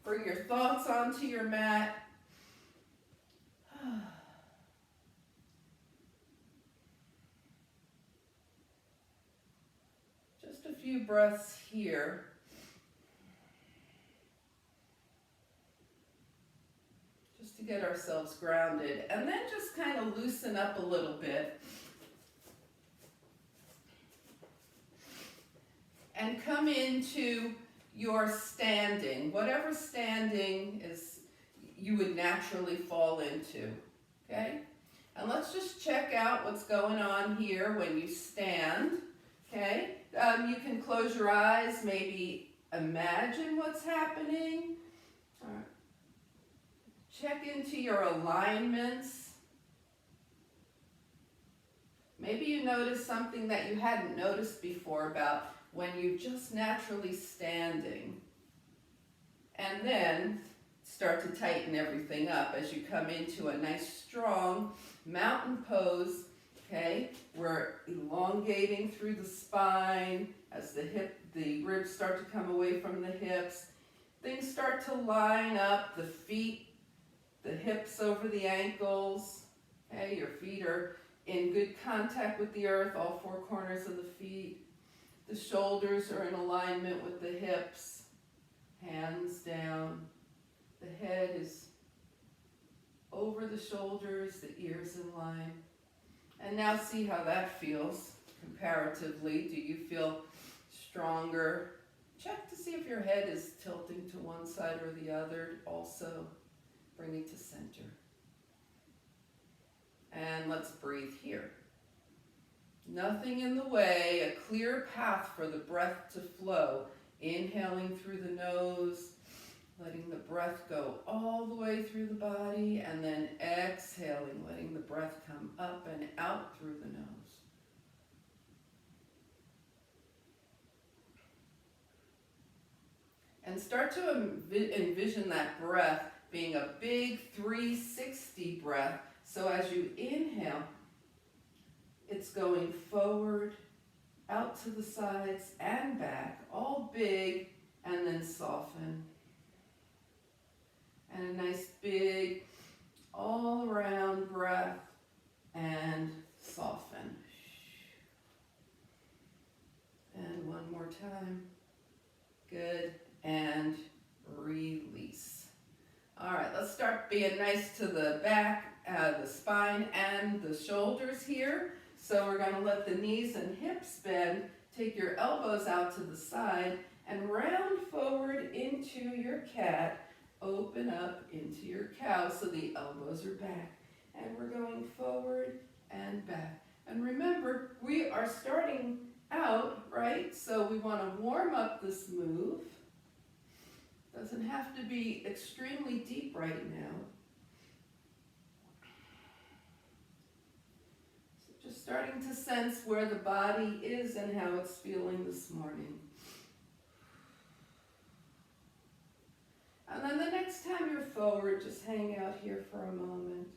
Bring your thoughts onto your mat. Just a few breaths here. Just to get ourselves grounded. And then just kind of loosen up a little bit. And come into your standing, whatever standing is you would naturally fall into, okay? And let's just check out what's going on here when you stand, okay? You can close your eyes, maybe imagine what's happening. All right. Check into your alignments. Maybe you notice something that you hadn't noticed before about when you're just naturally standing. And then start to tighten everything up as you come into a nice strong mountain pose, okay? We're elongating through the spine as the ribs start to come away from the hips. Things start to line up, the feet, the hips over the ankles, okay? Your feet are in good contact with the earth, all four corners of the feet. The shoulders are in alignment with the hips, hands down. The head is over the shoulders, the ears in line. And now see how that feels comparatively. Do you feel stronger? Check to see if your head is tilting to one side or the other. Also, bring it to center. And let's breathe here. Nothing in the way, a clear path for the breath to flow. Inhaling through the nose, letting the breath go all the way through the body, and then exhaling, letting the breath come up and out through the nose. And start to envision that breath being a big 360 breath. So as you inhale, it's going forward, out to the sides and back, all big, and then soften. And a nice big, all around breath, and soften. And one more time. Good, and release. All right, let's start being nice to the back, the spine, and the shoulders here. So we're going to let the knees and hips bend. Take your elbows out to the side and round forward into your cat. Open up into your cow so the elbows are back. And we're going forward and back. And remember, we are starting out, right? So we want to warm up this move. Doesn't have to be extremely deep right now. Just starting to sense where the body is and how it's feeling this morning. And then the next time you're forward, just hang out here for a moment.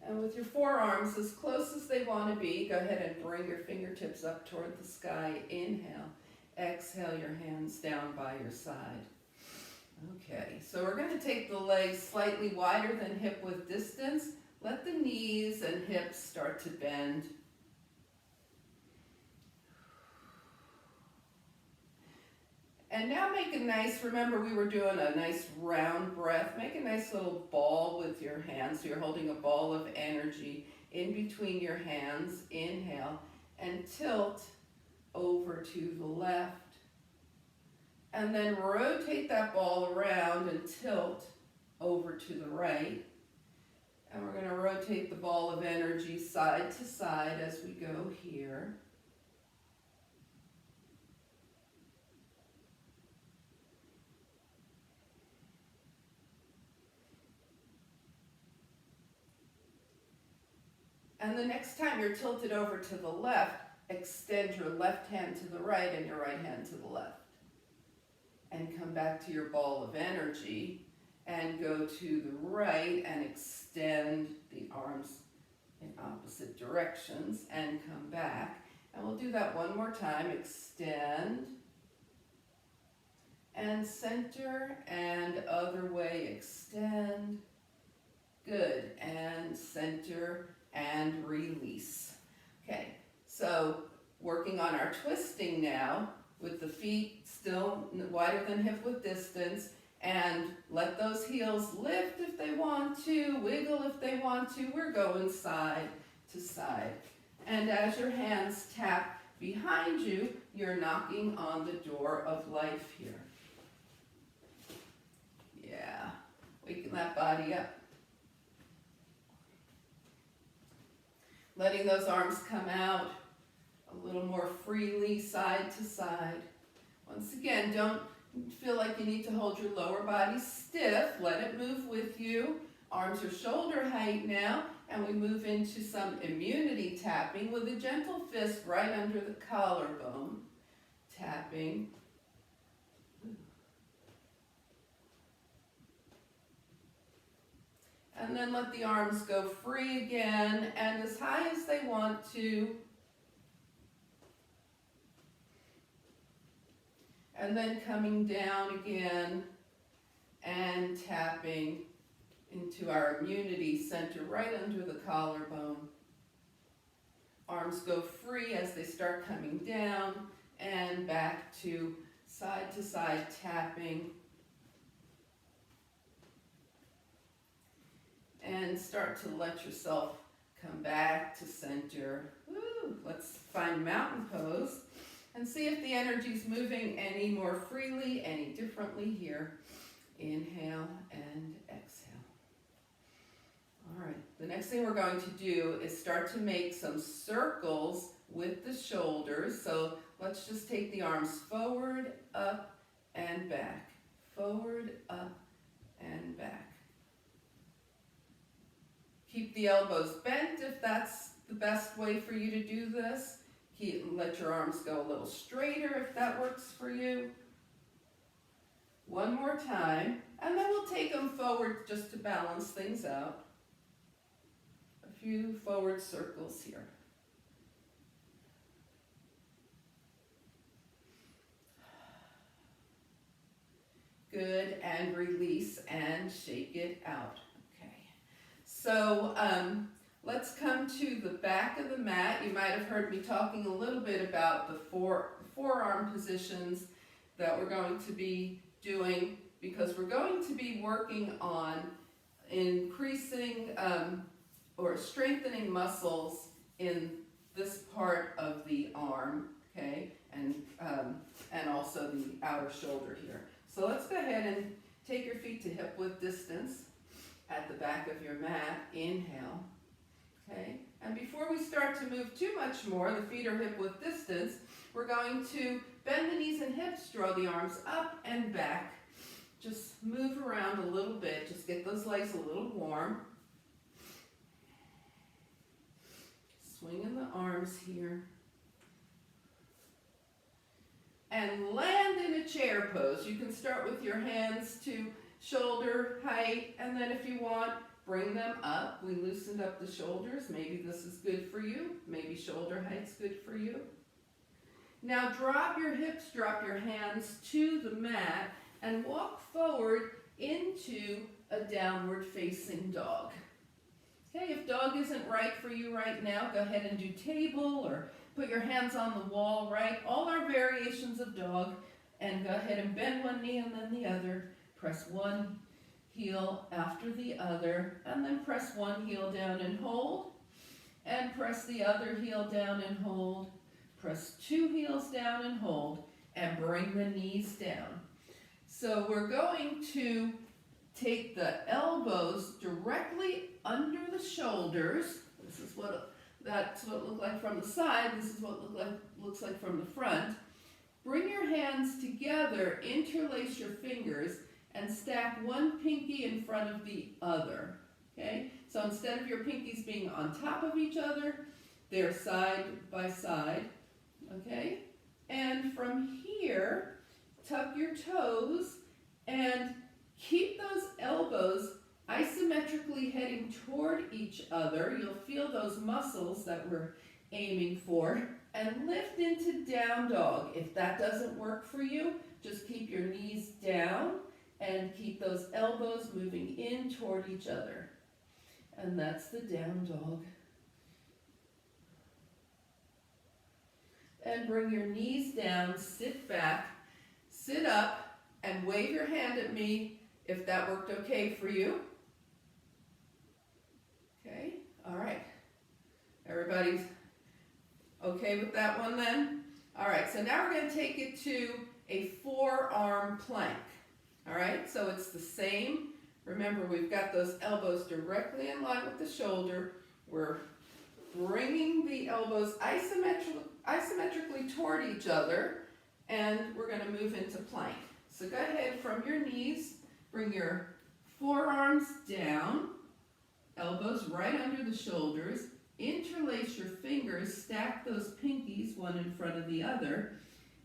And with your forearms as close as they want to be, go ahead and bring your fingertips up toward the sky. Inhale. Exhale your hands down by your side. Okay, so we're going to take the legs slightly wider than hip width distance. Let the knees and hips start to bend. And now make a nice, remember we were doing a nice round breath. Make a nice little ball with your hands. So you're holding a ball of energy in between your hands. Inhale and tilt over to the left. And then rotate that ball around and tilt over to the right. And we're going to rotate the ball of energy side to side as we go here. And the next time you're tilted over to the left, extend your left hand to the right and your right hand to the left. And come back to your ball of energy and go to the right and extend the arms in opposite directions and come back. And we'll do that one more time. Extend and center, and other way, extend. Good, and center, and release. Okay, so working on our twisting now, with the feet still wider than hip width distance, and let those heels lift if they want to, wiggle if they want to. We're going side to side. And as your hands tap behind you, you're knocking on the door of life here. Yeah, waking that body up. Letting those arms come out a little more freely, side to side. Once again, don't feel like you need to hold your lower body stiff. Let it move with you. Arms are shoulder height now, and we move into some immunity tapping with a gentle fist right under the collarbone. Tapping. And then let the arms go free again, and as high as they want to. And then coming down again and tapping into our immunity center right under the collarbone. Arms go free as they start coming down and back to side tapping. And start to let yourself come back to center. Woo. Let's find mountain pose. And see if the energy's moving any more freely, any differently here. Inhale and exhale. All right, the next thing we're going to do is start to make some circles with the shoulders. So let's just take the arms forward, up, and back. Forward, up, and back. Keep the elbows bent if that's the best way for you to do this. Let your arms go a little straighter if that works for you. One more time, and then we'll take them forward just to balance things out. A few forward circles here. Good, and release and shake it out. Okay, so let's come to the back of the mat. You might have heard me talking a little bit about the forearm positions that we're going to be doing, because we're going to be working on increasing or strengthening muscles in this part of the arm, okay, and also the outer shoulder here. So let's go ahead and take your feet to hip width distance at the back of your mat. Inhale. Okay, and before we start to move too much more, the feet are hip width distance, we're going to bend the knees and hips, draw the arms up and back. Just move around a little bit, just get those legs a little warm. Swinging the arms here. And land in a chair pose. You can start with your hands to shoulder height, and then if you want, bring them up. We loosened up the shoulders. Maybe this is good for you. Maybe shoulder height's good for you. Now drop your hips, drop your hands to the mat, and walk forward into a downward facing dog. Okay, if dog isn't right for you right now, go ahead and do table or put your hands on the wall, right? All our variations of dog, and go ahead and bend one knee and then the other. Press one heel after the other, and then press one heel down and hold, and press the other heel down and hold. Press two heels down and hold, and bring the knees down. So we're going to take the elbows directly under the shoulders. That's what it looked like from the side. This is what it looks like from the front. Bring your hands together, interlace your fingers, and stack one pinky in front of the other. Okay? So instead of your pinkies being on top of each other, they're side by side. Okay? And from here, tuck your toes and keep those elbows isometrically heading toward each other. You'll feel those muscles that we're aiming for, and lift into down dog. If that doesn't work for you, just keep your knees down and keep those elbows moving in toward each other. And that's the down dog. And bring your knees down, sit back, sit up, and wave your hand at me if that worked okay for you. Okay, all right. Everybody's okay with that one then? All right, so now we're going to take it to a forearm plank. All right, so it's the same. Remember, we've got those elbows directly in line with the shoulder. We're bringing the elbows isometrically toward each other, and we're going to move into plank. So go ahead from your knees, bring your forearms down, elbows right under the shoulders, interlace your fingers, stack those pinkies one in front of the other,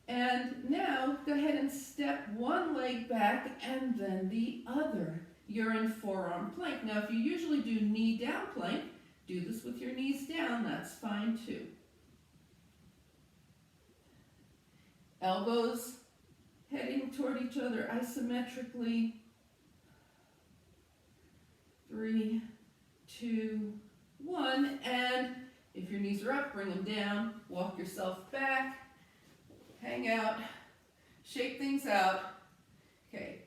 and now go ahead and step one leg back and then the other. You're in forearm plank. Now if you usually do knee down plank, do this with your knees down, that's fine too. Elbows heading toward each other isometrically. 3, 2, 1, and if your knees are up, bring them down, walk yourself back, hang out, shake things out. Okay,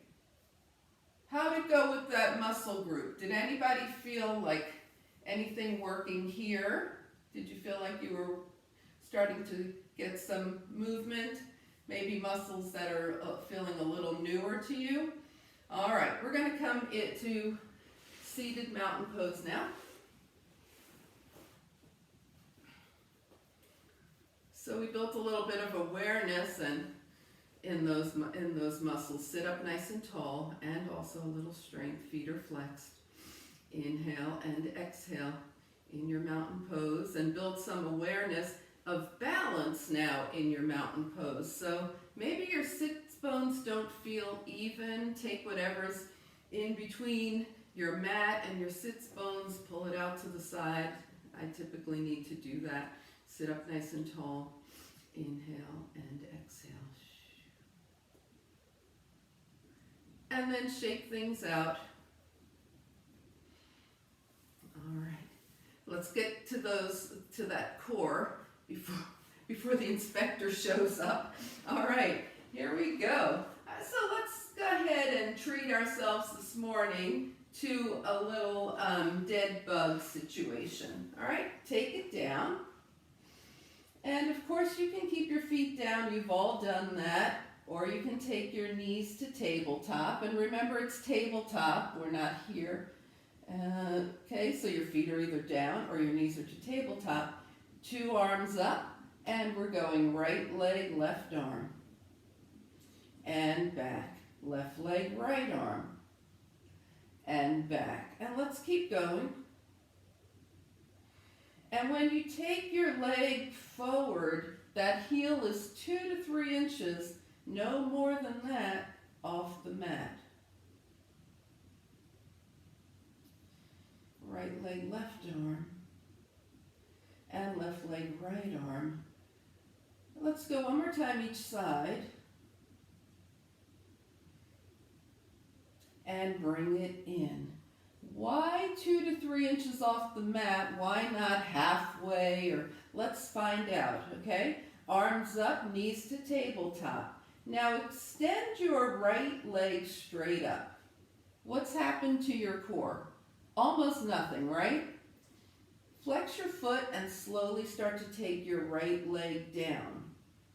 how did it go with that muscle group? Did anybody feel like anything working here? Did you feel like you were starting to get some movement? Maybe muscles that are feeling a little newer to you? All right, we're going to come into seated mountain pose now. So we built a little bit of awareness and in those muscles. Sit up nice and tall, and also a little strength. Feet are flexed. Inhale and exhale in your mountain pose, and build some awareness of balance now in your mountain pose. So maybe your sits bones don't feel even. Take whatever's in between your mat and your sits bones, pull it out to the side. I typically need to do that. Sit up nice and tall. Inhale and exhale. And then shake things out. All right. Let's get to that core before the inspector shows up. All right, here we go. So let's go ahead and treat ourselves this morning to a little dead bug situation. All right, take it down. And of course you can keep your feet down, you've all done that, or you can take your knees to tabletop. And remember, it's tabletop, we're not here. Okay, so your feet are either down or your knees are to tabletop. 2 arms up, and we're going right leg, left arm. And back. Left leg, right arm. And back. And let's keep going. And when you take your leg forward, that heel is 2 to 3 inches, no more than that, off the mat. Right leg, left arm. And left leg, right arm. Let's go one more time each side. And bring it in. Why 2 to 3 inches off the mat? Why not halfway? Or let's find out, okay? Arms up, knees to tabletop. Now extend your right leg straight up. What's happened to your core? Almost nothing, right? Flex your foot and slowly start to take your right leg down.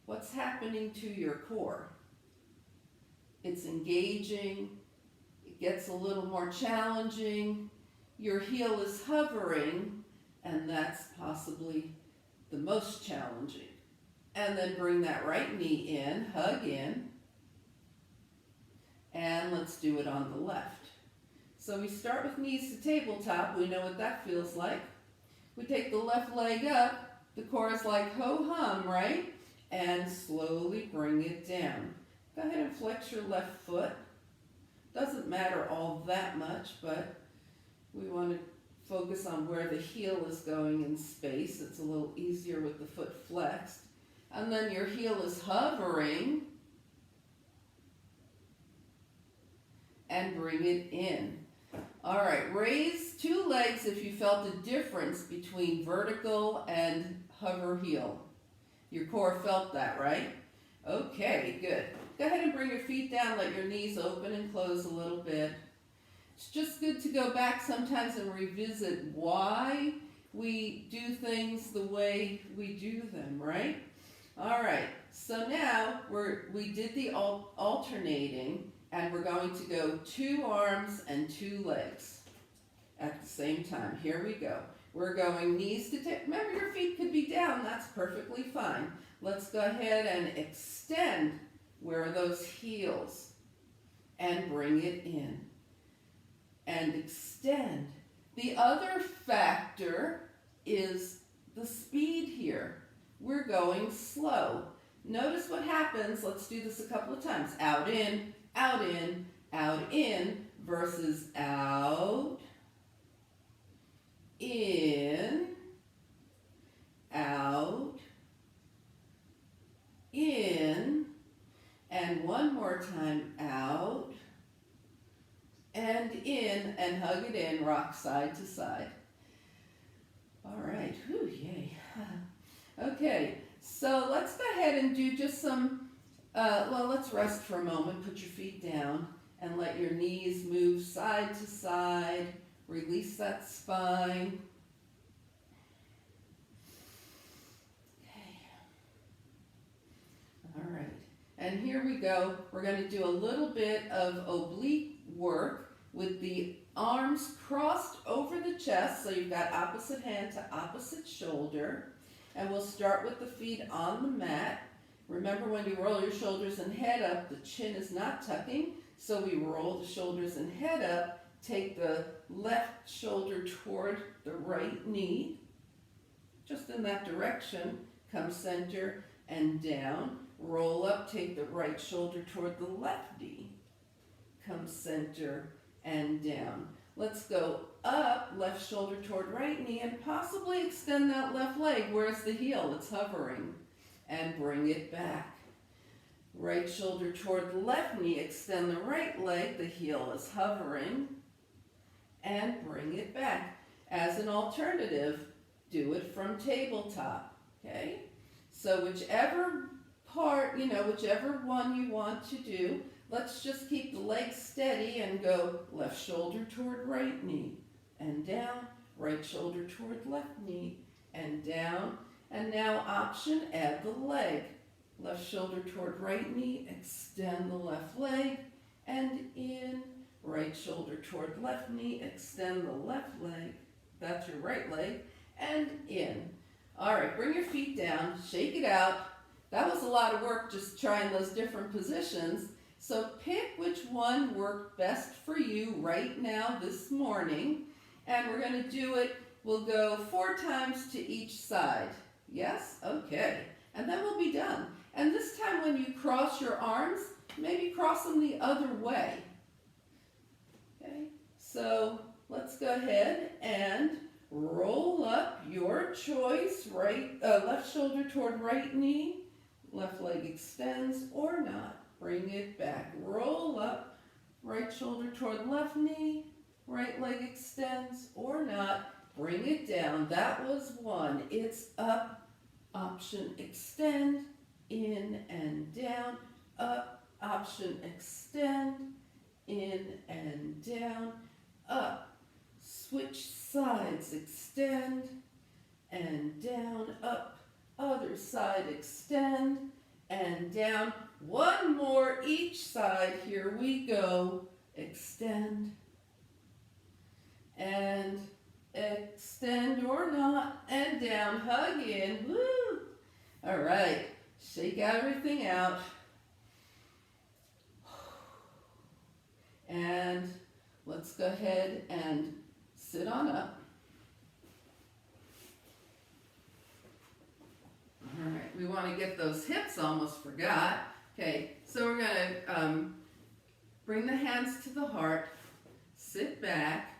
What's happening to your core? It's engaging. It gets a little more challenging. Your heel is hovering, and that's possibly the most challenging. And then bring that right knee in, hug in, and let's do it on the left. So we start with knees to tabletop. We know what that feels like. We take the left leg up. The core is like ho-hum, right? And slowly bring it down. Go ahead and flex your left foot. Doesn't matter all that much, but we want to focus on where the heel is going in space. It's a little easier with the foot flexed. And then your heel is hovering. and bring it in. All right, raise two legs if you felt a difference between vertical and hover heel. Your core felt that, right? Okay, good. Go ahead and bring your feet down, let your knees open and close a little bit. It's just good to go back sometimes and revisit why we do things the way we do them, right? All right, so now we did the alternating, and we're going to go 2 arms and 2 legs at the same time. Here we go. We're going knees to tip. Remember, your feet could be down. That's perfectly fine. Let's go ahead and extend where are those heels and bring it in. And extend. The other factor is the speed here. We're going slow. Notice what happens. Let's do this a couple of times. Out, in, out, in, out, in, versus out, in, out, in, and one more time, out, and in, and hug it in, rock side to side. All right, whew, yay. Okay, so let's go ahead and do just some, let's rest for a moment. Put your feet down and let your knees move side to side. Release that spine. Okay. All right, and here we go. We're going to do a little bit of oblique work with the arms crossed over the chest, so you've got opposite hand to opposite shoulder. And we'll start with the feet on the mat. Remember, when you roll your shoulders and head up, the chin is not tucking, so we roll the shoulders and head up, take the left shoulder toward the right knee, just in that direction, come center and down, roll up, take the right shoulder toward the left knee, come center and down. Let's go up, left shoulder toward right knee, and possibly extend that left leg. Where's the heel? It's hovering. And bring it back. Right shoulder toward the left knee, extend the right leg, the heel is hovering, and bring it back. As an alternative, do it from tabletop, okay? So whichever part, whichever one you want to do, let's just keep the legs steady and go left shoulder toward right knee and down, right shoulder toward left knee and down. And now option, add the leg. Left shoulder toward right knee, extend the left leg and in. Right shoulder toward left knee, extend the left leg. That's your right leg and in. All right, bring your feet down, shake it out. That was a lot of work just trying those different positions. So pick which one worked best for you right now this morning. And we're going to do it, we'll go 4 times to each side. Yes? Okay. And then we'll be done. And this time when you cross your arms, maybe cross them the other way. Okay? So let's go ahead and roll up your choice, left shoulder toward right knee, left leg extends or not. Bring it back. Roll up, right shoulder toward left knee, right leg extends or not. Bring it down. That was 1. It's up, option extend, in and down, up, option extend, in and down, up. Switch sides, extend and down, up. Other side, extend and down. 1 more each side. Here we go. Extend and extend or not, and down, hug in. Woo! All right, shake everything out. And let's go ahead and sit on up. All right, we want to get those hips, almost forgot. Okay, so we're going to bring the hands to the heart, sit back,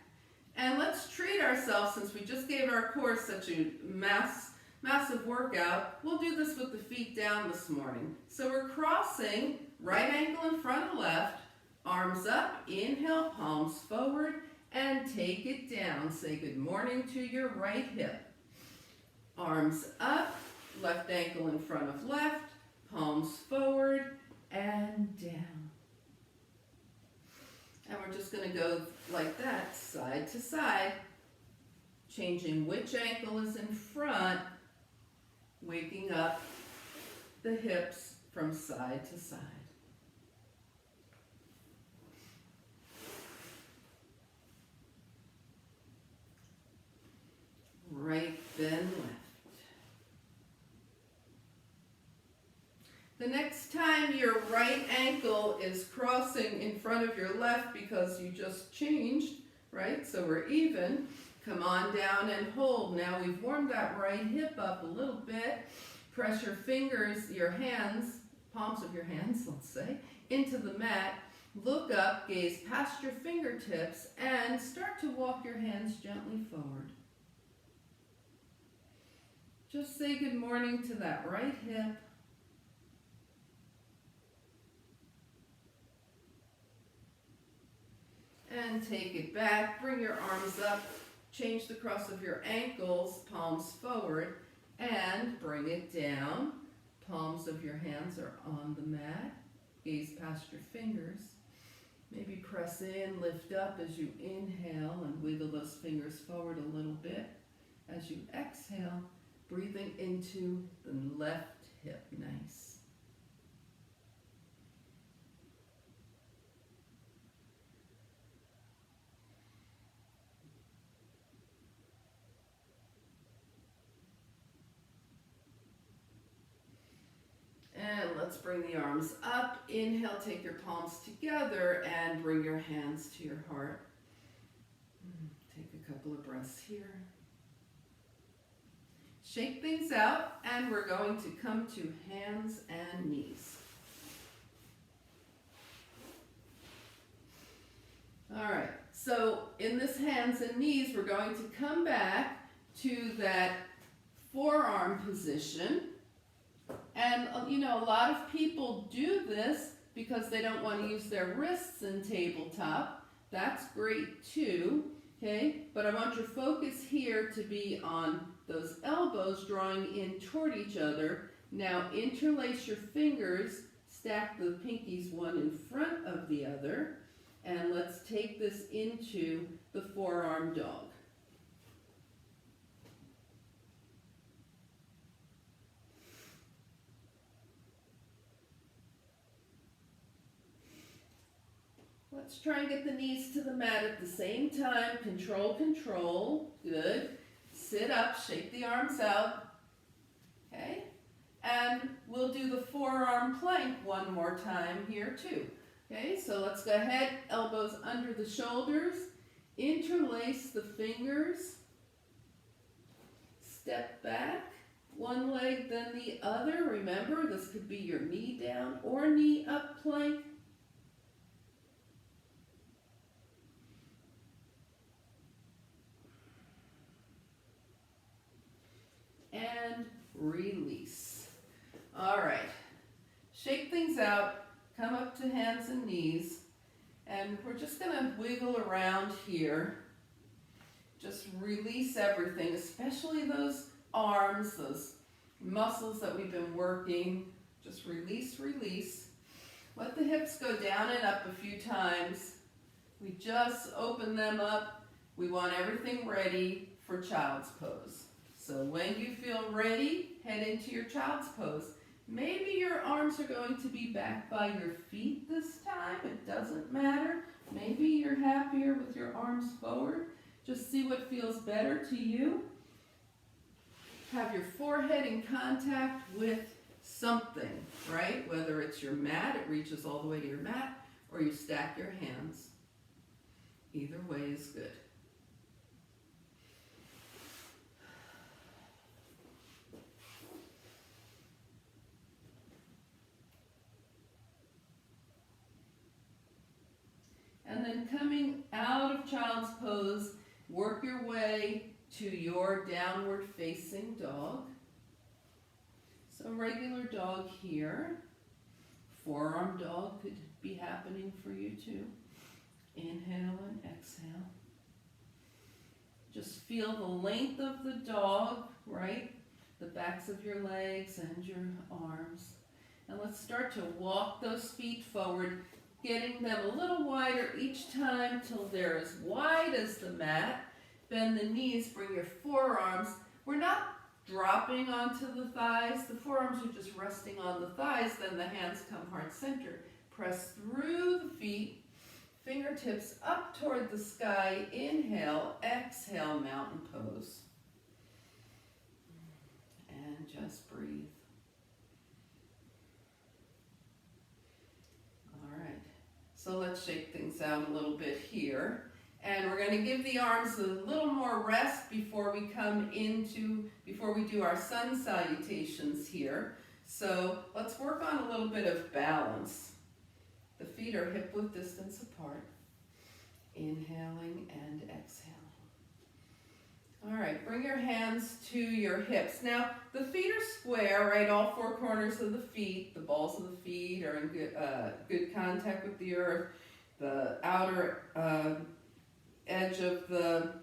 and let's treat ourselves, since we just gave our core such a massive workout. We'll do this with the feet down this morning. So we're crossing, right ankle in front of left, arms arms up, inhale, palms forward, and take it down. Say good morning to your right hip. Arms up, left ankle in front of left, palms forward, and down. And we're just going to go like that, side to side, changing which ankle is in front, waking up the hips from side to side. Right, then left. The next time your right ankle is crossing in front of your left because you just changed, right? So we're even. Come on down and hold. Now we've warmed that right hip up a little bit. Press your fingers, your hands, palms of your hands, let's say, into the mat. Look up, gaze past your fingertips, and start to walk your hands gently forward. Just say good morning to that right hip. And take it back, bring your arms up, change the cross of your ankles, palms forward, and bring it down. Palms of your hands are on the mat. Gaze past your fingers. Maybe press in, lift up as you inhale and wiggle those fingers forward a little bit. As you exhale, breathing into the left hip. Nice. And let's bring the arms up. Inhale, take your palms together and bring your hands to your heart. Take a couple of breaths here. Shake things out, and we're going to come to hands and knees. All right, so in this hands and knees, we're going to come back to that forearm position. And, you know, a lot of people do this because they don't want to use their wrists in tabletop. That's great too, okay? But I want your focus here to be on those elbows drawing in toward each other. Now interlace your fingers, stack the pinkies one in front of the other, and let's take this into the forearm dog. Let's try and get the knees to the mat at the same time. Control, control. Good. Sit up, shake the arms out. Okay? And we'll do the forearm plank one more time here too. Okay, so let's go ahead, elbows under the shoulders. Interlace the fingers. Step back. One leg, then the other. Remember, this could be your knee down or knee up plank. And release. All right, shake things out, come up to hands and knees, and we're just gonna wiggle around here. Just release everything, especially those arms, those muscles that we've been working. Just release, release. Let the hips go down and up a few times. We just open them up. We want everything ready for child's pose. So when you feel ready, head into your child's pose. Maybe your arms are going to be back by your feet this time. It doesn't matter. Maybe you're happier with your arms forward. Just see what feels better to you. Have your forehead in contact with something, right? Whether it's your mat, it reaches all the way to your mat, or you stack your hands. Either way is good. And then coming out of child's pose, work your way to your downward facing dog. So regular dog here. Forearm dog could be happening for you too. Inhale and exhale. Just feel the length of the dog, right? The backs of your legs and your arms. And let's start to walk those feet forward, getting them a little wider each time till they're as wide as the mat. Bend the knees, bring your forearms. We're not dropping onto the thighs. The forearms are just resting on the thighs, then the hands come heart center. Press through the feet, fingertips up toward the sky. Inhale, exhale, mountain pose. And just breathe. All right, so let's shake things out a little bit here. And we're going to give the arms a little more rest before we do our sun salutations here. So let's work on a little bit of balance. The feet are hip-width distance apart. Inhaling and exhaling. All right, bring your hands to your hips. Now, the feet are square, right? All four corners of the feet, the balls of the feet are in good contact with the earth. The outer edge of the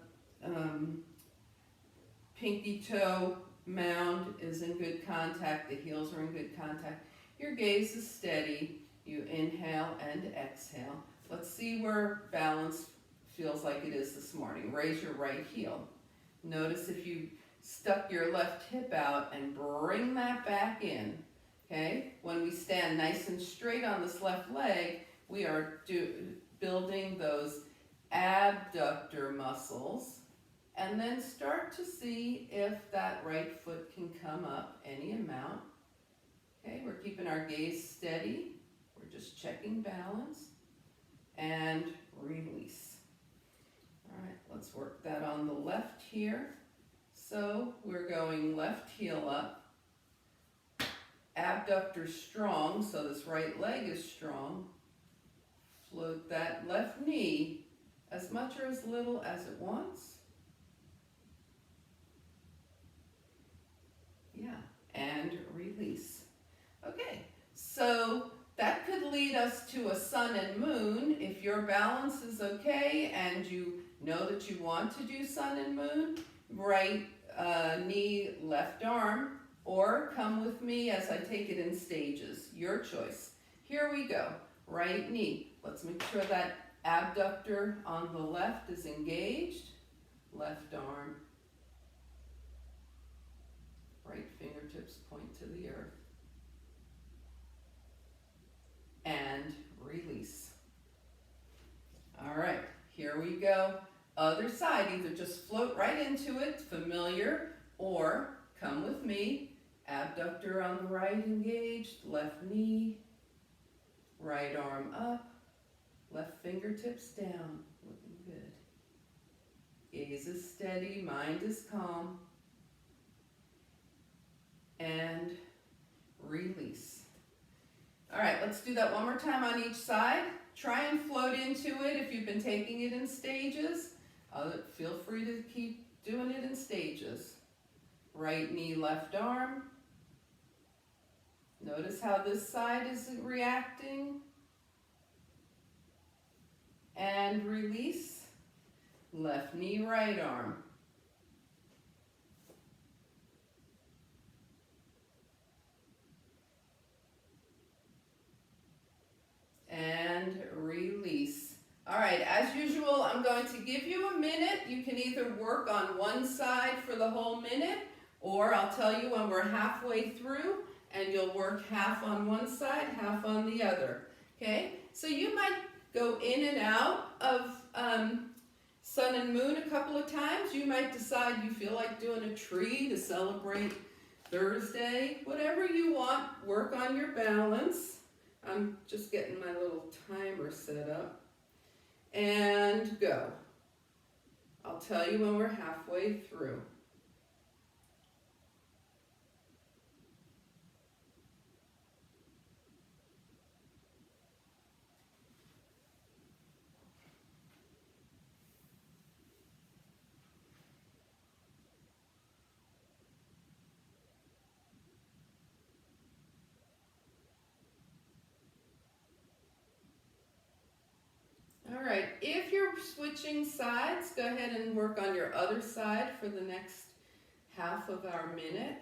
pinky toe mound is in good contact. The heels are in good contact. Your gaze is steady. You inhale and exhale. Let's see where balance feels like it is this morning. Raise your right heel. Notice if you stuck your left hip out and bring that back in. Okay? When we stand nice and straight on this left leg, we are building those abductor muscles, and then start to see if that right foot can come up any amount. Okay, we're keeping our gaze steady. We're just checking balance and release. All right, let's work that on the left here. So we're going left heel up, abductor strong, so this right leg is strong. Float that left knee as much or as little as it wants. Yeah, and release. Okay, so that could lead us to a sun and moon. If your balance is okay and you know that you want to do sun and moon, right knee, left arm, or come with me as I take it in stages. Your choice. Here we go. Right knee. Let's make sure that abductor on the left is engaged. Left arm. Right fingertips point to the earth. And release. All right, here we go. Other side, either just float right into it, familiar, or come with me. Abductor on the right engaged, left knee, right arm up, left fingertips down, looking good. Gaze is steady, mind is calm. And release. All right, let's do that one more time on each side. Try and float into it if you've been taking it in stages. Feel free to keep doing it in stages. Right knee, left arm. Notice how this side is reacting. And release. Left knee, right arm. And release. All right, as usual, I'm going to give you a minute. You can either work on one side for the whole minute, or I'll tell you when we're halfway through, and you'll work half on one side, half on the other. Okay? So you might go in and out of sun and moon a couple of times. You might decide you feel like doing a tree to celebrate Thursday. Whatever you want, work on your balance. I'm just getting my little timer set up. And go. I'll tell you when we're halfway through. All right, switching sides, go ahead and work on your other side for the next half of our minute.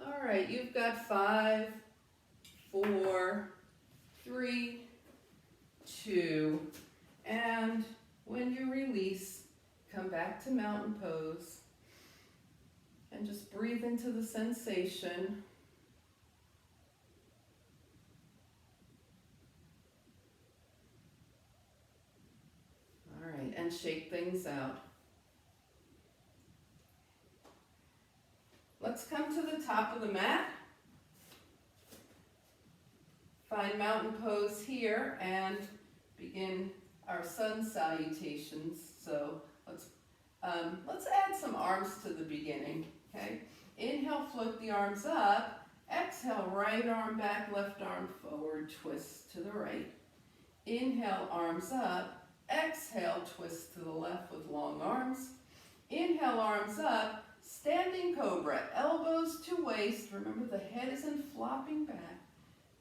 All right, you've got 5, 4, 3, 2, and when you release, come back to mountain pose and just breathe into the sensation. All right, and shake things out. Let's come to the top of the mat. Find mountain pose here and begin our sun salutations. So let's add some arms to the beginning, okay? Inhale, float the arms up. Exhale, right arm back, left arm forward, twist to the right. Inhale, arms up. Exhale, twist to the left with long arms. Inhale, arms up. Standing cobra, elbows to waist. Remember, the head isn't flopping back.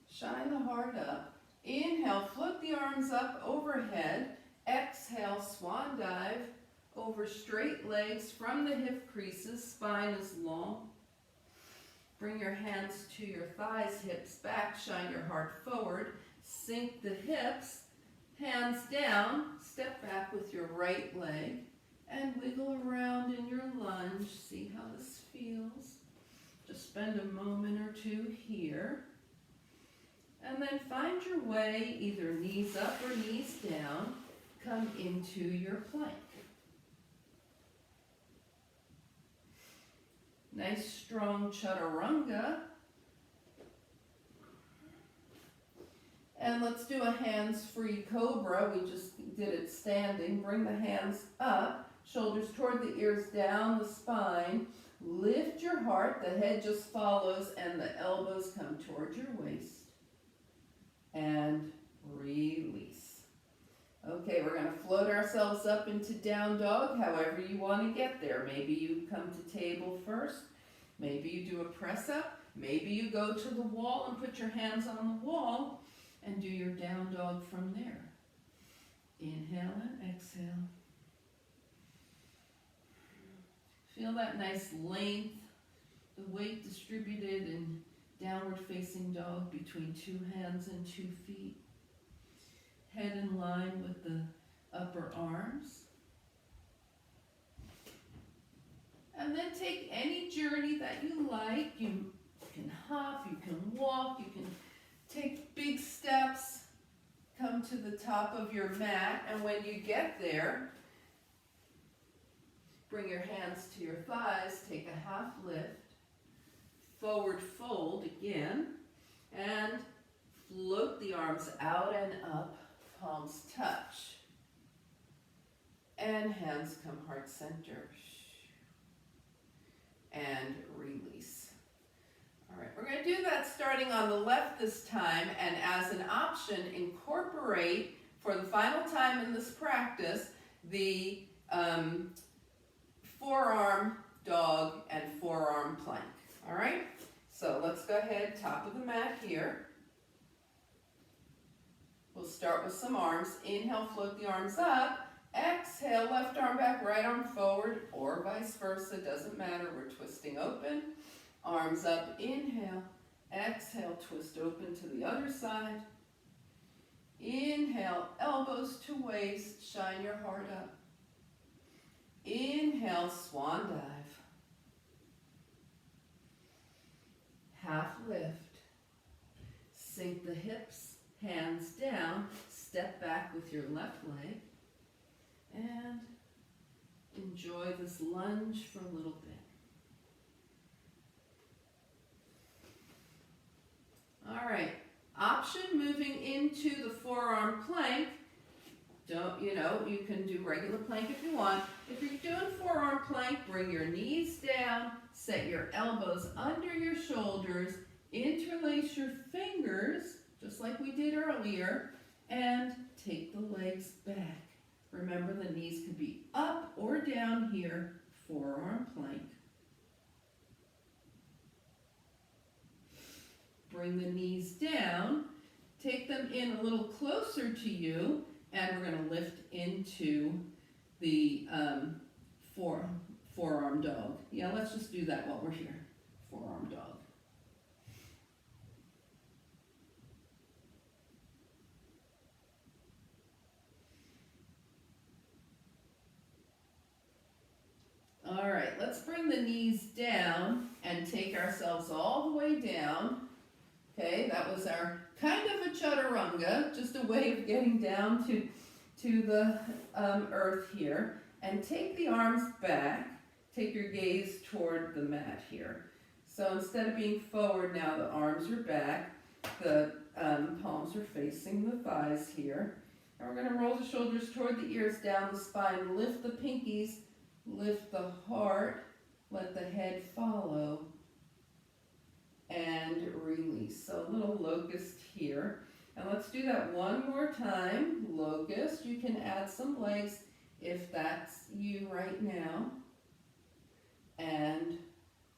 Shine the heart up. Inhale, float the arms up overhead. Exhale, swan dive over straight legs from the hip creases. Spine is long. Bring your hands to your thighs, hips back. Shine your heart forward. Sink the hips. Hands down. Step back with your right leg. And wiggle around in your lunge. See how this feels. Just spend a moment or two here. And then find your way, either knees up or knees down. Come into your plank. Nice strong chaturanga. And let's do a hands-free cobra. We just did it standing. Bring the hands up. Shoulders toward the ears, down the spine. Lift your heart, the head just follows, and the elbows come toward your waist. And release. Okay, we're going to float ourselves up into down dog, however you want to get there. Maybe you come to table first. Maybe you do a press up. Maybe you go to the wall and put your hands on the wall and do your down dog from there. Inhale and exhale. Feel that nice length, the weight distributed in downward facing dog between 2 hands and 2 feet. Head in line with the upper arms. And then take any journey that you like. You can hop, you can walk, you can take big steps. Come to the top of your mat, and when you get there, bring your hands to your thighs, take a half lift, forward fold again, and float the arms out and up, palms touch, and hands come heart center, and release. All right, we're going to do that starting on the left this time, and as an option, incorporate, for the final time in this practice, the forearm dog and forearm plank. All right, so let's go ahead, top of the mat here. We'll start with some arms. Inhale, float the arms up. Exhale, left arm back, right arm forward, or vice versa, doesn't matter. We're twisting open. Arms up, inhale. Exhale, twist open to the other side. Inhale, elbows to waist, shine your heart up. Inhale, swan dive. Half lift. Sink the hips, hands down, step back with your left leg, and enjoy this lunge for a little bit. All right, option moving into the forearm plank. You can do regular plank if you want. If you're doing forearm plank, bring your knees down, Set your elbows under your shoulders, interlace your fingers, just like we did earlier, and take the legs back. Remember, the knees could be up or down here, forearm plank. Bring the knees down, take them in a little closer to you, and we're going to lift into the forearm dog. Yeah, let's just do that while we're here. Forearm dog. All right, let's bring the knees down and take ourselves all the way down. Okay, that was our kind of a chaturanga, just a way of getting down to the earth here. And take the arms back, take your gaze toward the mat here. So instead of being forward now, the arms are back, the palms are facing the thighs here. And we're going to roll the shoulders toward the ears, down the spine, lift the pinkies, lift the heart, let the head follow, and release. So a little locust here. And let's do that one more time. Locust, you can add some legs if that's you right now. And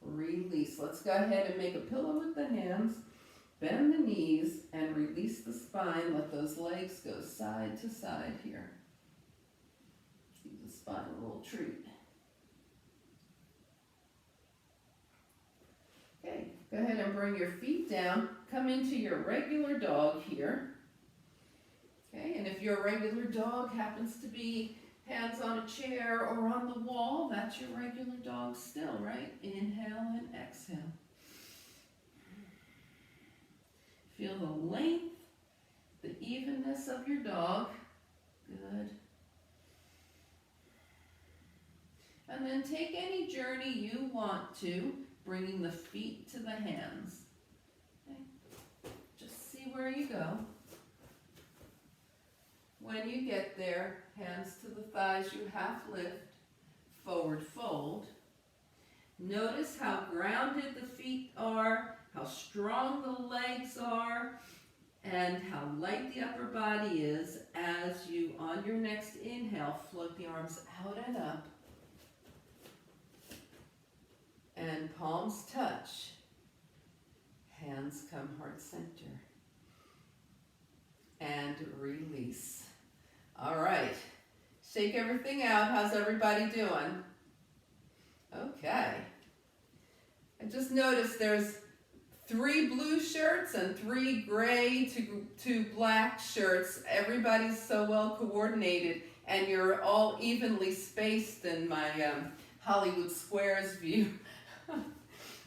release. Let's go ahead and make a pillow with the hands. Bend the knees and release the spine. Let those legs go side to side here. Give the spine a little treat. Okay, go ahead and bring your feet down. Come into your regular dog here. Okay, and if your regular dog happens to be hands on a chair or on the wall, that's your regular dog still, right? Inhale and exhale. Feel the length, the evenness of your dog. Good. And then take any journey you want to, bringing the feet to the hands. Okay. Just see where you go. When you get there, hands to the thighs, you half lift, forward fold. Notice how grounded the feet are, how strong the legs are, and how light the upper body is as you, on your next inhale, float the arms out and up. And palms touch. Hands come heart center. And release. All right. Shake everything out. How's everybody doing? Okay. I just noticed there's 3 blue shirts and 3 gray to black shirts. Everybody's so well coordinated, and you're all evenly spaced in my Hollywood Squares view.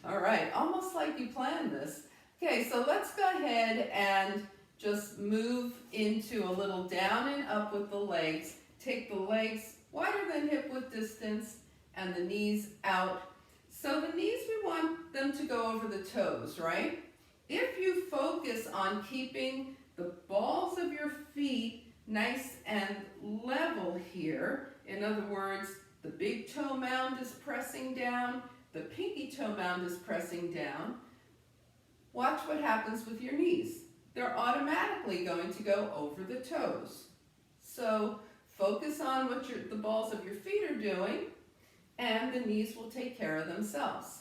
All right, almost like you planned this. Okay, so let's go ahead and just move into a little down and up with the legs. Take the legs wider than hip width distance and the knees out. So the knees, we want them to go over the toes, right? If you focus on keeping the balls of your feet nice and level here, in other words, the big toe mound is pressing down, the pinky toe mound is pressing down, watch what happens with your knees. They're automatically going to go over the toes. So focus on what the balls of your feet are doing, and the knees will take care of themselves.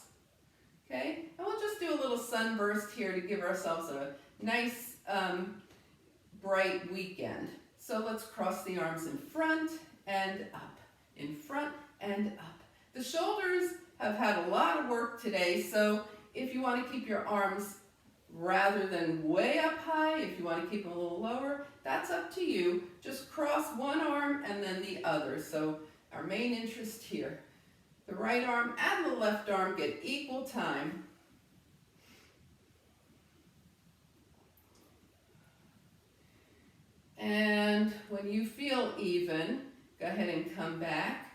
Okay? And we'll just do a little sunburst here to give ourselves a nice, bright weekend. So let's cross the arms in front and up, in front and up. The shoulders have had a lot of work today, so if you want to keep your arms rather than way up high, if you want to keep them a little lower, that's up to you. Just cross one arm and then the other. So our main interest here. The right arm and the left arm get equal time. And when you feel even, go ahead and come back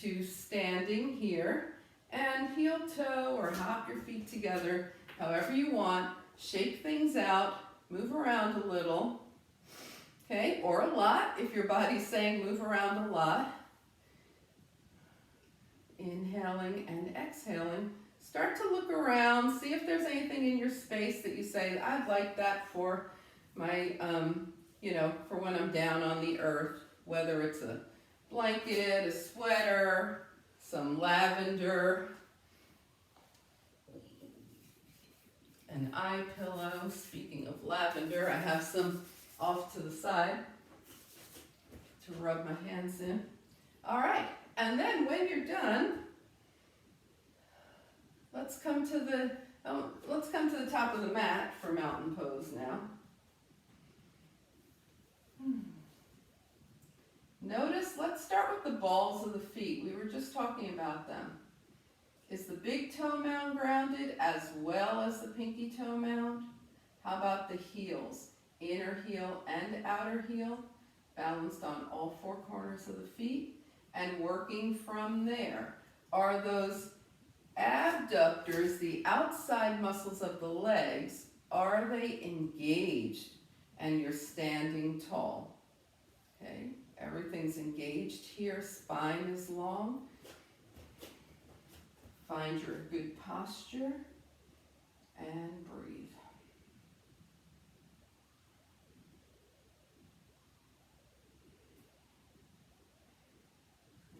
to standing here and heel toe or hop your feet together however you want. Shake things out, move around a little, okay, or a lot if your body's saying move around a lot. Inhaling and exhaling. start to look around, see if there's anything in your space that you say, I'd like that for my, for when I'm down on the earth, whether it's a blanket, a sweater, some lavender, an eye pillow. Speaking of lavender, I have some off to the side to rub my hands in. All right, and then when you're done, let's come to the top of the mat for mountain pose now. Notice, let's start with the balls of the feet. We were just talking about them. Is the big toe mound grounded as well as the pinky toe mound? How about the heels? Inner heel and outer heel, balanced on all four corners of the feet, and working from there. Are those abductors, the outside muscles of the legs, are they engaged? And you're standing tall. Okay, everything's engaged here, spine is long. Find your good posture and breathe.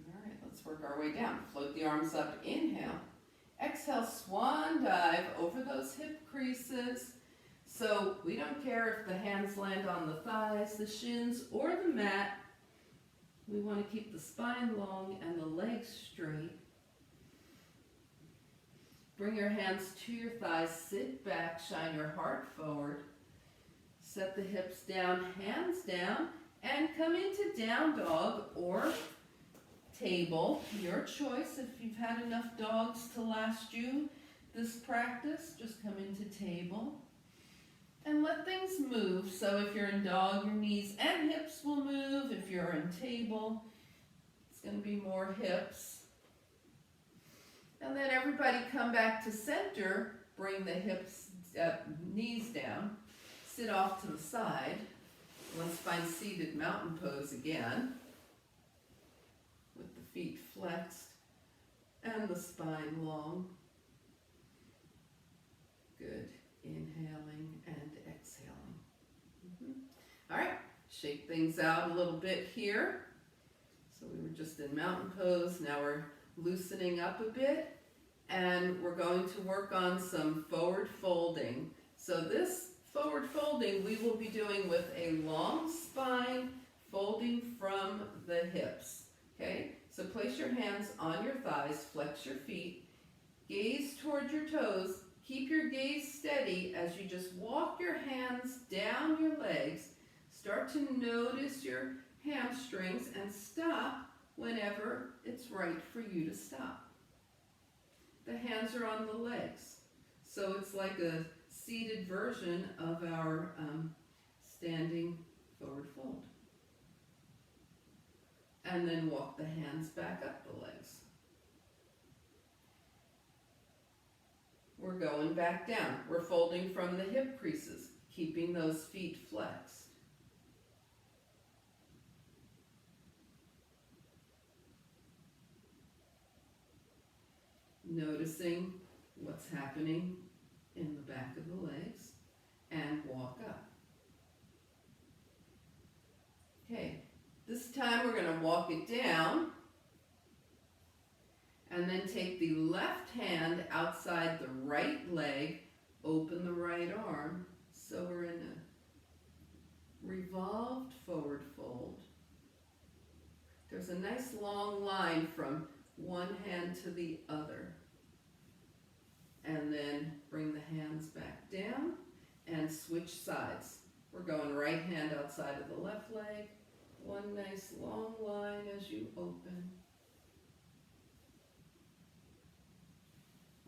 All right, let's work our way down. Float the arms up, inhale. Exhale, swan dive over those hip creases. So we don't care if the hands land on the thighs, the shins, or the mat. We want to keep the spine long and the legs straight. Bring your hands to your thighs, sit back, shine your heart forward. Set the hips down, hands down, and come into down dog or table. Your choice. If you've had enough dogs to last you this practice, just come into table. And let things move. So if you're in dog, your knees and hips will move. If you're in table, it's going to be more hips. And then everybody come back to center, bring the hips, knees down, sit off to the side. Let's find seated mountain pose again, with the feet flexed and the spine long. Good, inhaling and exhaling. All right, shake things out a little bit here. So we were just in mountain pose, now we're loosening up a bit, and we're going to work on some forward folding. So this forward folding we will be doing with a long spine, folding from the hips. Okay, so place your hands on your thighs, flex your feet, gaze toward your toes, keep your gaze steady as you just walk your hands down your legs. Start to notice your hamstrings and stop whenever it's right for you to stop. The hands are on the legs. So it's like a seated version of our standing forward fold. And then walk the hands back up the legs. We're going back down. We're folding from the hip creases, keeping those feet flexed. Noticing what's happening in the back of the legs, and walk up. Okay, this time we're going to walk it down, and then take the left hand outside the right leg, open the right arm, so we're in a revolved forward fold. There's a nice long line from one hand to the other. And then bring the hands back down and switch sides. We're going right hand outside of the left leg. One nice long line as you open.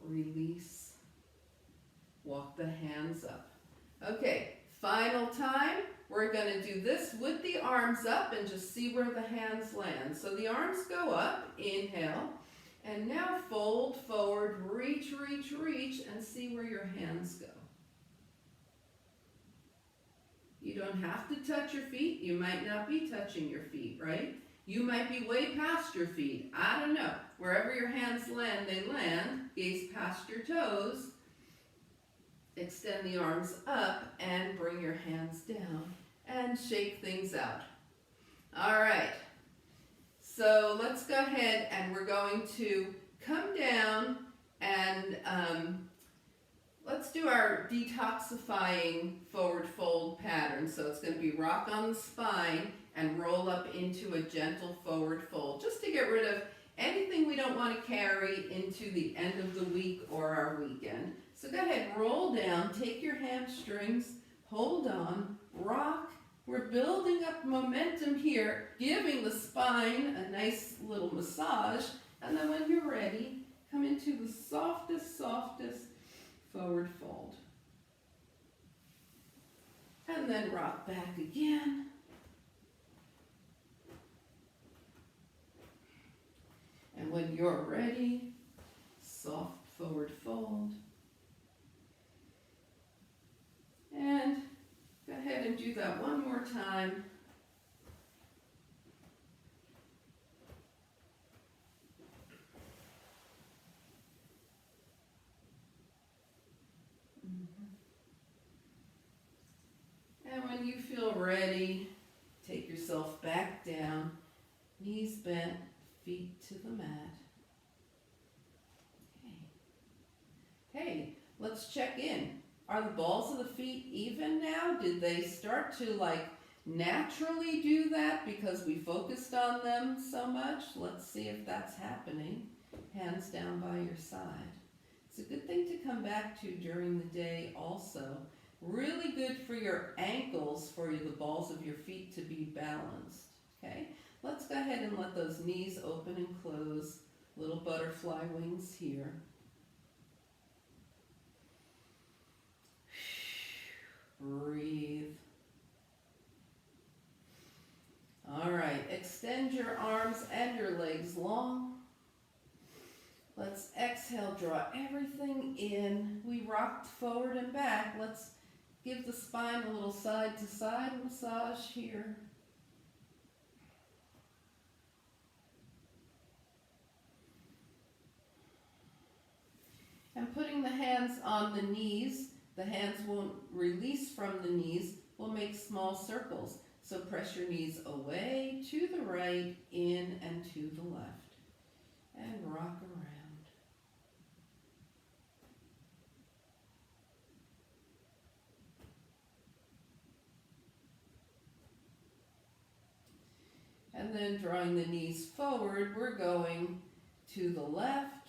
Release. Walk the hands up. Okay, final time. We're going to do this with the arms up and just see where the hands land. So the arms go up, inhale. And now fold forward, reach, reach, reach, and see where your hands go. You don't have to touch your feet. You might not be touching your feet, right? You might be way past your feet. I don't know. wherever your hands land, they land. Gaze past your toes. Extend the arms up and bring your hands down and shake things out. All right, so let's go ahead and we're going to come down and let's do our detoxifying forward fold pattern. So it's going to be rock on the spine and roll up into a gentle forward fold, just to get rid of anything we don't want to carry into the end of the week or our weekend. So go ahead, roll down, take your hamstrings, hold on, rock. We're building up momentum here, giving the spine a nice little massage, and then when you're ready, come into the softest forward fold. And then rock back again. And when you're ready, soft forward fold. And go ahead and do that one more time. And when you feel ready, take yourself back down, knees bent, feet to the mat. Okay, let's check in. Are the balls of the feet even now? Did they start to naturally do that because we focused on them so much? Let's see if that's happening. Hands down by your side. It's a good thing to come back to during the day also. Really good for your ankles, for the balls of your feet to be balanced. Okay, let's go ahead and let those knees open and close. Little butterfly wings here. Breathe. All right, extend your arms and your legs long. Let's exhale, draw everything in. We rocked forward and back. Let's give the spine a little side to side massage here. And putting the hands on the knees, the hands won't release from the knees, we'll make small circles. So press your knees away, to the right, in and to the left. And rock around. And then drawing the knees forward, we're going to the left,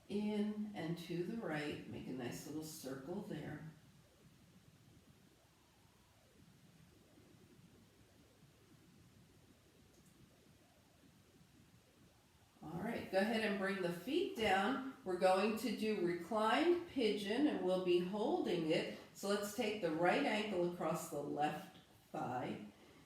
in and to the right. Make a nice little circle there. All right, go ahead and bring the feet down. We're going to do reclined pigeon and we'll be holding it. So let's take the right ankle across the left thigh.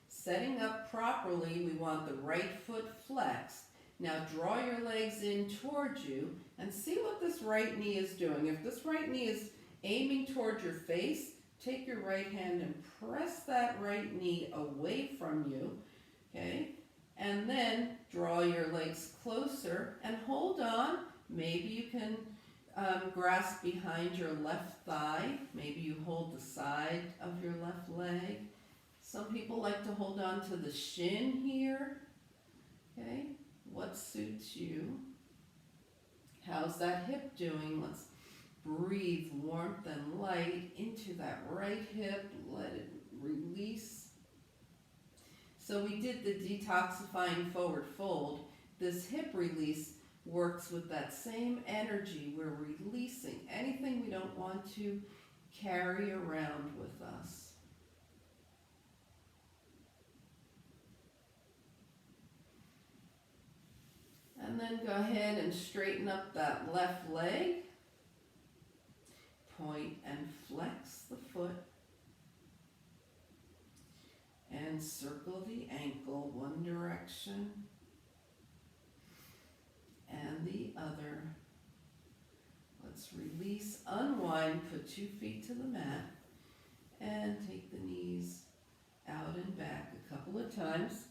Setting up properly, we want the right foot flexed. Now draw your legs in towards you and see what this right knee is doing. If this right knee is aiming towards your face, take your right hand and press that right knee away from you, okay? And then draw your legs closer and hold on. Maybe you can grasp behind your left thigh. Maybe you hold the side of your left leg. Some people like to hold on to the shin here, okay? What suits you? How's that hip doing? Let's breathe warmth and light into that right hip. Let it release. So we did the detoxifying forward fold. This hip release works with that same energy. We're releasing anything we don't want to carry around with us. And then go ahead and straighten up that left leg. Point and flex the foot. And circle the ankle one direction and the other. Let's release, unwind, put 2 feet to the mat, and take the knees out and back a couple of times.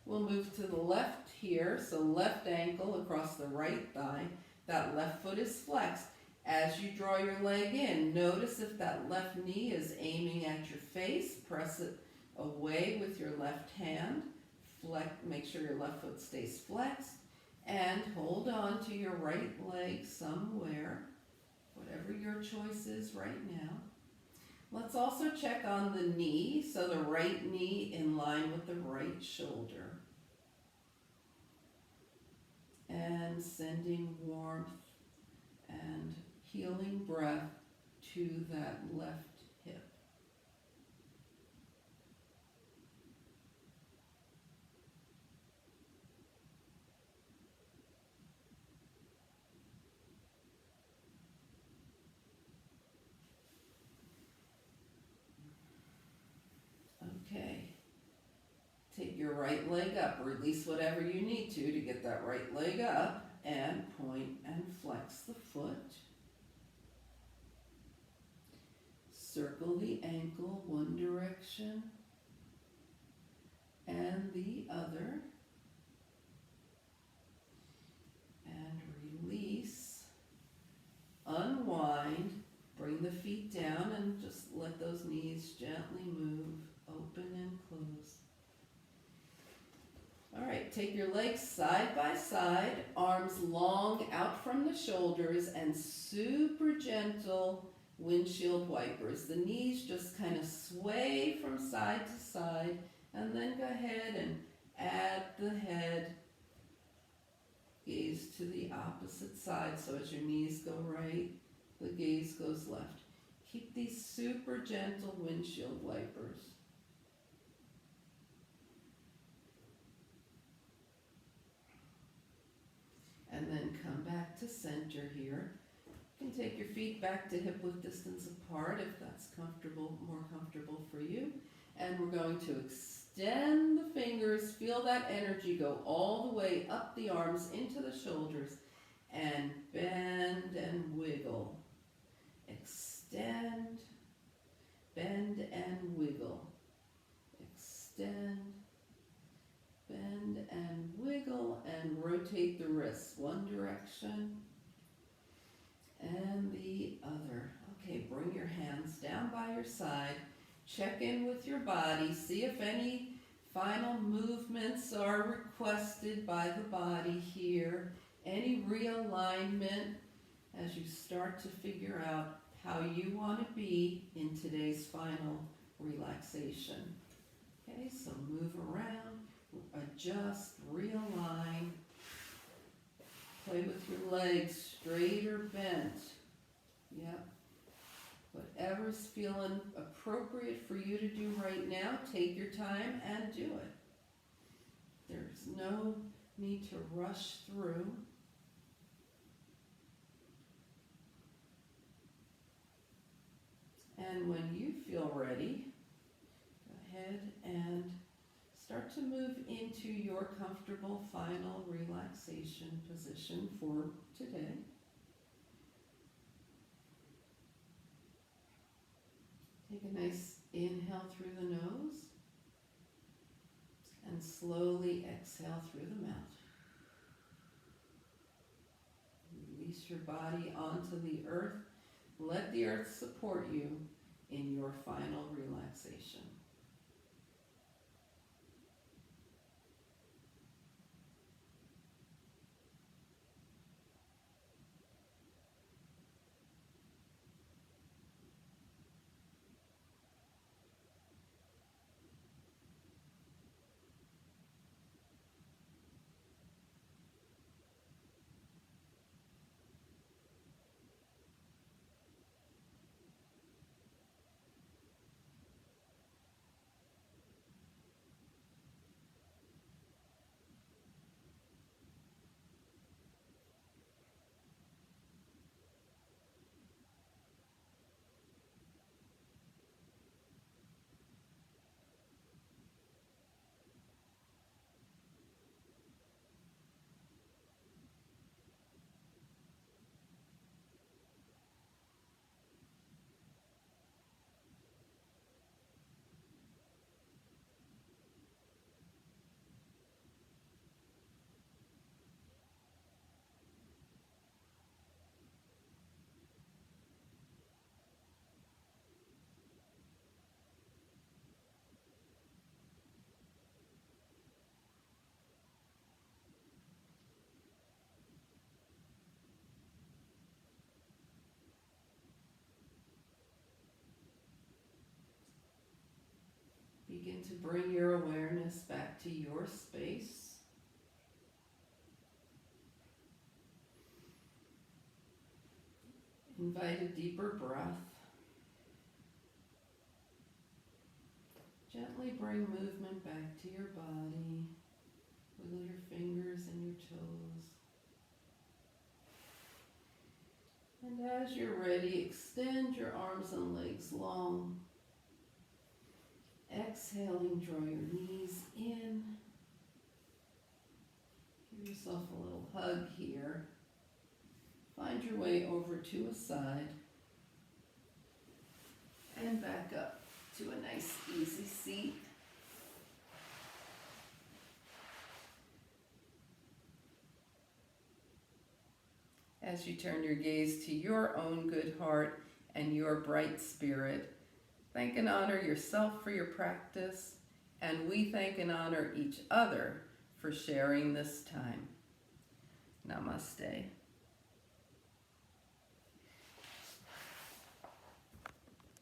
We'll move to the left here, so left ankle across the right thigh. That left foot is flexed. As you draw your leg in, notice if that left knee is aiming at your face. Press it away with your left hand. Make sure your left foot stays flexed. And hold on to your right leg somewhere, whatever your choice is right now. Let's also check on the knee, so the right knee in line with the right shoulder. And sending warmth and healing breath to that left hip. Okay. Take your right leg up. Release whatever you need to get that right leg up, and point and flex the foot. Circle the ankle one direction and the other. And release. Unwind. Bring the feet down and just let those knees gently move, open and close. All right, take your legs side by side, arms long out from the shoulders, and super gentle windshield wipers. The knees just kind of sway from side to side, and then go ahead and add the head, gaze to the opposite side. So as your knees go right, the gaze goes left. Keep these super gentle windshield wipers. And then come back to center here. You can take your feet back to hip width distance apart if that's more comfortable for you. And we're going to extend the fingers, feel that energy go all the way up the arms into the shoulders, and bend and wiggle. Extend, bend and wiggle. Extend, bend and wiggle, and rotate the wrists one direction and the other. Okay, bring your hands down by your side. Check in with your body. See if any final movements are requested by the body here. Any realignment as you start to figure out how you want to be in today's final relaxation. Okay, so move around, adjust, realign. Play with your legs, straight or bent. Yep. Whatever's feeling appropriate for you to do right now, take your time and do it. There's no need to rush through. And when you feel ready, go ahead and start to move into your comfortable final relaxation position for today. Take a nice inhale through the nose and slowly exhale through the mouth. Release your body onto the earth. Let the earth support you in your final relaxation. Begin to bring your awareness back to your space. Invite a deeper breath. Gently bring movement back to your body. Wiggle your fingers and your toes. And as you're ready, extend your arms and legs long. Exhaling, draw your knees in. Give yourself a little hug here. Find your way over to a side. And back up to a nice easy seat. As you turn your gaze to your own good heart and your bright spirit, thank and honor yourself for your practice, and we thank and honor each other for sharing this time. Namaste.